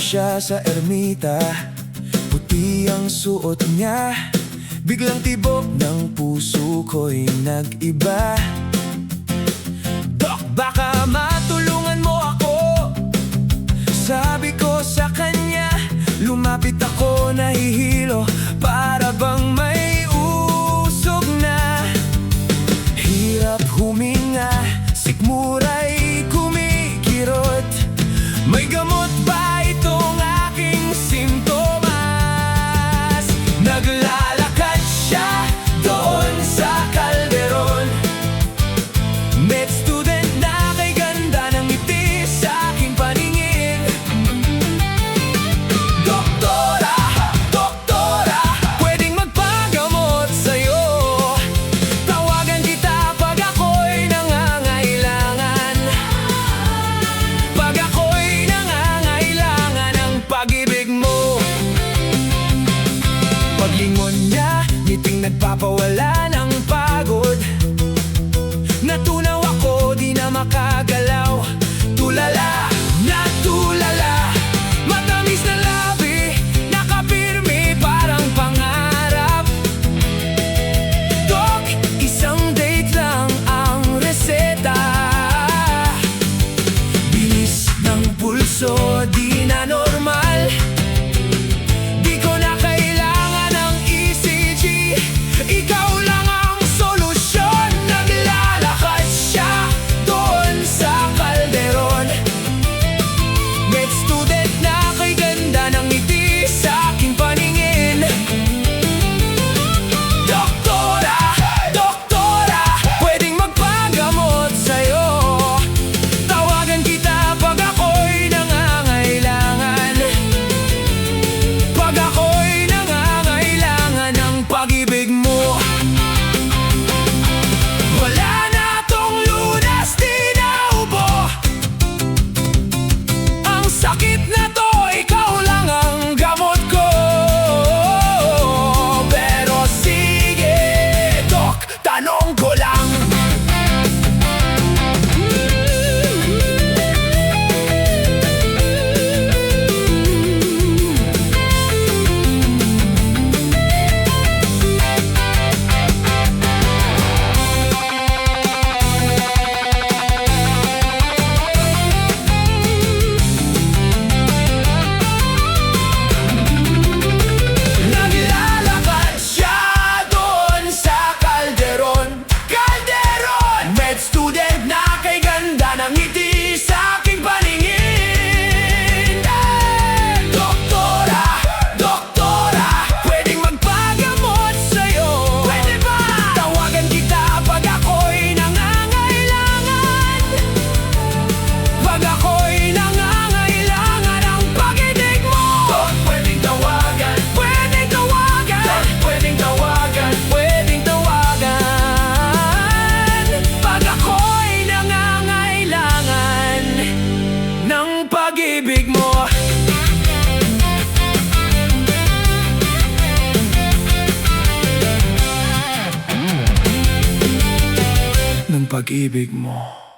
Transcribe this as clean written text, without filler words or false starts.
siya sa ermita, puti ang suot niya. Biglang tibok ng puso ko'y nag-iba. Dok, baka matulungan mo ako, sabi ko sa kanya. Lumapit ako, nahihilo, para bang may usog na. Hirap huminga, sikmura'y kumikirot. May gamot ba itong aking simptomas? Naglalakad siya doon sa kalderon. Med student na kay ganda ng ngiti sa aking paningin. Doktora, doktora, pwedeng magpagamot sa'yo. Tawagan kita pag ako'y nangangailangan. Pag ako'y nangangailangan ng pag-ibig mo. Paglingon niya, ngiting nagpapawala ng pagod. Natunaw ako, di na makagalaw. Tulala, natulala, matamis na labi, nakapirmi parang pangarap. Dok, isang date lang ang reseta. Bilis ng pulso, di na normal. Di ko na kailangan ng ECG, ikaw lang ang solusyon. Naglalakad siya doon sa kalderon. Med student na kay ganda ng ngiti sa aking paningin. Doktora, doktora, pwedeng magpagamot sa'yo. Tawagan kita pag ako'y nangangailangan. Pag ako'y nangangailangan ng pag-ibig mo. Wala na tong lunas, di na ubo. Ang sakit na to, ikaw lang ang gamot ko. Pero sige, Dok, tanong ko lang. Naglalakad siya doon sa kalderon. Kalderon! Med student na kay ganda ng ngiti sa aking paningin. Doktora, doktora, pwedeng magpagamot sa'yo. Pwede ba? Tawagan kita pag ako'y nangangailangan. Pag ako'y nangangailangan ng pag-ibig mo. Dok, pwedeng tawagan. Pwedeng tawagan. Dok, pwedeng tawagan. Pwedeng tawagan. Pag ako'y nangangailangan ng pag-ibig mo. Ng pag-ibig mo.